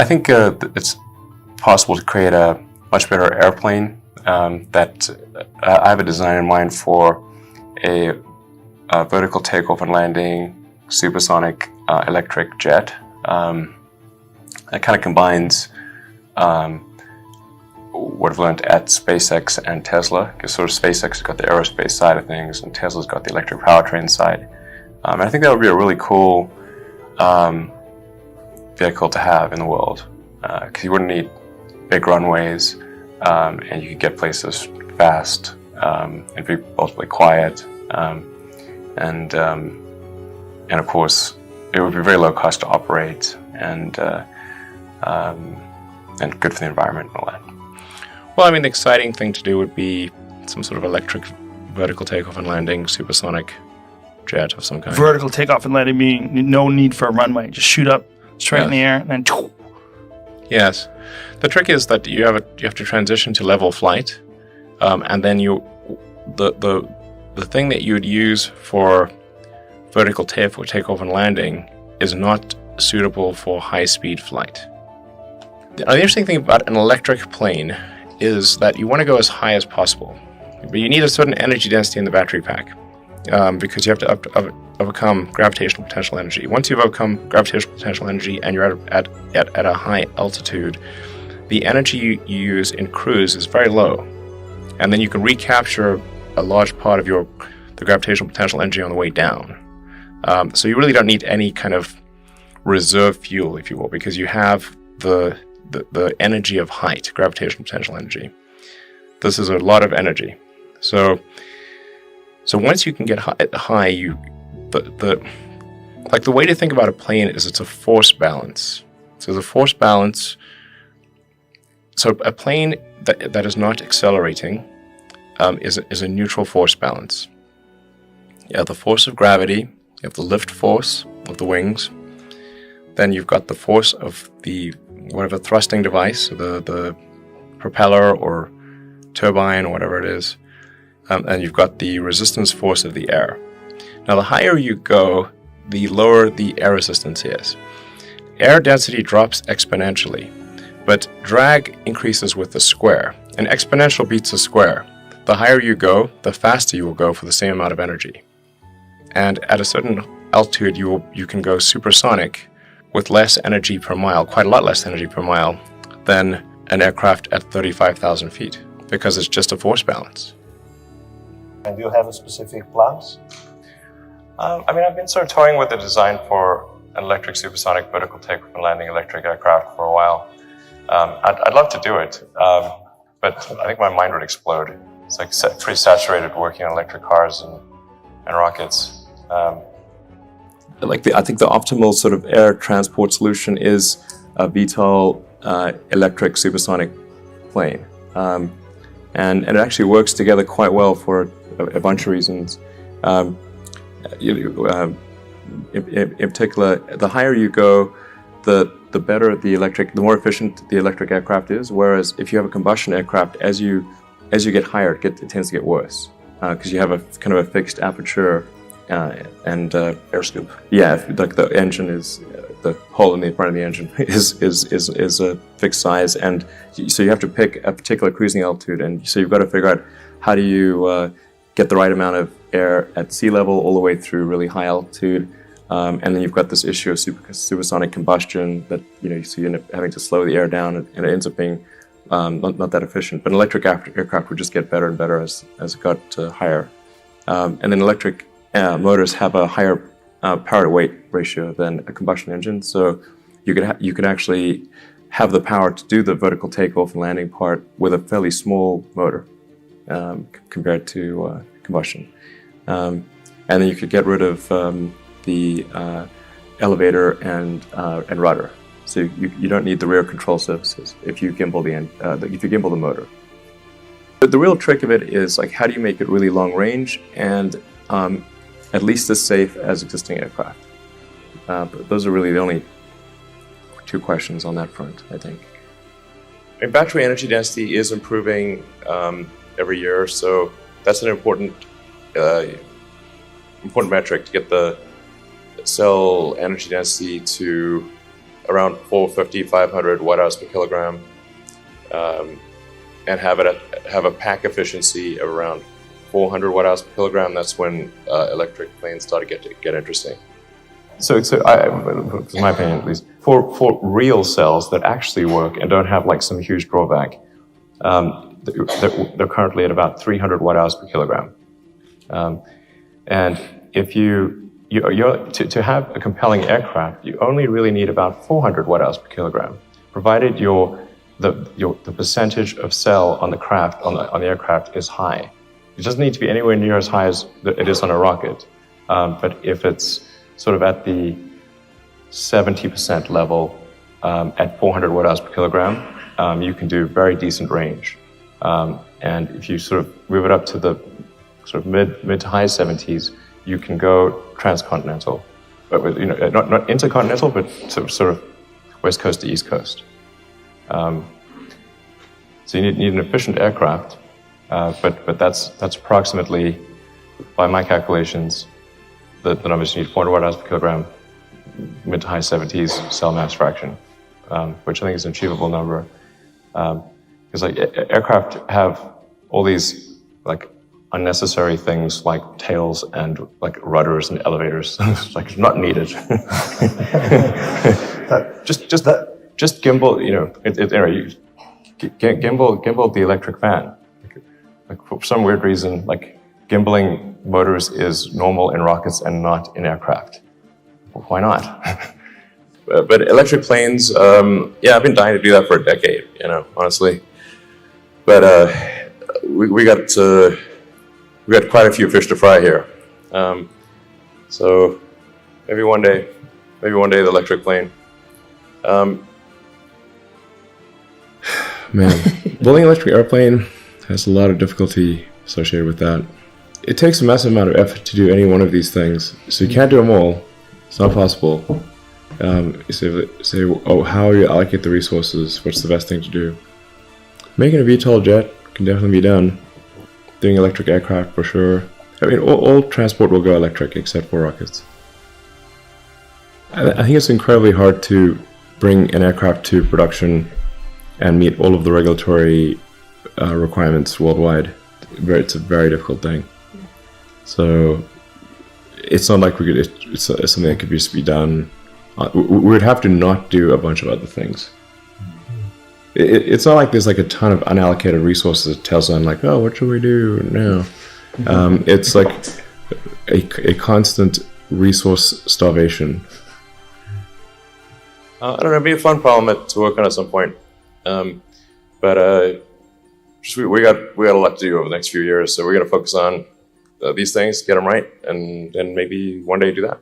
I think it's possible to create a much better airplane. That I have a design in mind for a vertical takeoff and landing supersonic electric jet. That kind of combines what I've learned at SpaceX and Tesla, because sort of SpaceX has got the aerospace side of things and Tesla's got the electric powertrain side. And I think that would be a really cool vehicle to have in the world, because you wouldn't need big runways, and you could get places fast, and be relatively quiet, and of course it would be very low cost to operate, and good for the environment and all that. Well, I mean, the exciting thing to do would be some sort of electric vertical takeoff and landing supersonic jet of some kind. Vertical takeoff and landing, meaning no need for a runway. Just shoot up straight in the air and then... Yes. The trick is that you have to transition to level flight, and then the thing that you would use for vertical takeoff and landing is not suitable for high-speed flight. The interesting thing about an electric plane is that you want to go as high as possible, but you need a certain energy density in the battery pack, because you have to overcome gravitational potential energy. Once you've overcome gravitational potential energy and you're at a high altitude, the energy you use in cruise is very low, and then you can recapture a large part of the gravitational potential energy on the way down. So you really don't need any kind of reserve fuel, if you will, because you have the energy of height, gravitational potential energy. This is a lot of energy. So once you can get high, the way to think about a plane is it's a force balance. So the force balance. So a plane that is not accelerating is a neutral force balance. You have the force of gravity, you have the lift force of the wings, then you've got the force of the whatever thrusting device, the propeller or turbine or whatever it is, and you've got the resistance force of the air. Now, the higher you go, the lower the air resistance is. Air density drops exponentially, but drag increases with the square. An exponential beats a square. The higher you go, the faster you will go for the same amount of energy. And at a certain altitude, you can go supersonic with less energy per mile, quite a lot less energy per mile than an aircraft at 35,000 feet, because it's just a force balance. And do you have specific plans? I've been sort of toying with the design for an electric supersonic vertical takeoff and landing electric aircraft for a while. I'd love to do it, but I think my mind would explode. It's like pretty saturated working on electric cars and rockets. I think the optimal sort of air transport solution is a VTOL electric supersonic plane, and it actually works together quite well for a bunch of reasons. In particular, the higher you go, the better the more efficient the electric aircraft is. Whereas if you have a combustion aircraft, as you get higher, it tends to get worse because you have a kind of a fixed aperture. And air scoop. Yeah, like the engine is the hole in the front of the engine is a fixed size, and so you have to pick a particular cruising altitude, and so you've got to figure out how do you get the right amount of air at sea level all the way through really high altitude, and then you've got this issue of supersonic combustion that so you end up having to slow the air down, and it ends up being not that efficient. But an electric aircraft would just get better and better as it got higher, and then electric motors have a higher power to weight ratio than a combustion engine, so you could actually have the power to do the vertical takeoff and landing part with a fairly small motor compared to combustion, and then you could get rid of the elevator and rudder, so you don't need the rear control surfaces if you gimbal the motor. But the real trick of it is how do you make it really long range and at least as safe as existing aircraft. But those are really the only two questions on that front, I think. And battery energy density is improving every year, so that's an important metric to get the cell energy density to around 450, 500 watt-hours per kilogram, and have a pack efficiency of around 400 watt-hours per kilogram. That's when electric planes start to get interesting. So in my opinion at least, for real cells that actually work and don't have like some huge drawback, they're currently at about 300 watt-hours per kilogram. And if to have a compelling aircraft, you only really need about 400 watt-hours per kilogram, provided the percentage of cell on the aircraft is high. It doesn't need to be anywhere near as high as it is on a rocket, but if it's sort of at the 70% level at 400 watt-hours per kilogram, you can do very decent range. And if you sort of move it up to the sort of mid to high 70s, you can go transcontinental, but not intercontinental, but sort of west coast to east coast. So you need an efficient aircraft, but that's approximately, by my calculations, the numbers you need: 400 watt-hours per kilogram, mid to high 70s cell mass fraction, which I think is an achievable number. Because like aircraft have all these like unnecessary things like tails and like rudders and elevators, like not needed. just gimbal, gimbal the electric fan. Like for some weird reason, like gimbaling motors is normal in rockets and not in aircraft. Why not? But electric planes, I've been dying to do that for a decade, honestly. But we got quite a few fish to fry here. So maybe one day the electric plane. Man, building an electric airplane has a lot of difficulty associated with that. It takes a massive amount of effort to do any one of these things, so you can't do them all. It's not possible. You say, how you allocate the resources? What's the best thing to do? Making a VTOL jet can definitely be done. Doing electric aircraft for sure. I mean, all transport will go electric except for rockets. I think it's incredibly hard to bring an aircraft to production and meet all of the regulatory requirements worldwide. It's a very difficult thing. So it's not like it's something that could just be done. We would have to not do a bunch of other things. It's not like there's like a ton of unallocated resources at Tesla. Like, oh, what should we do now? It's like a constant resource starvation. I don't know. It'd be a fun problem to work on at some point. But we got a lot to do over the next few years. So we're going to focus on these things, get them right, and then maybe one day do that.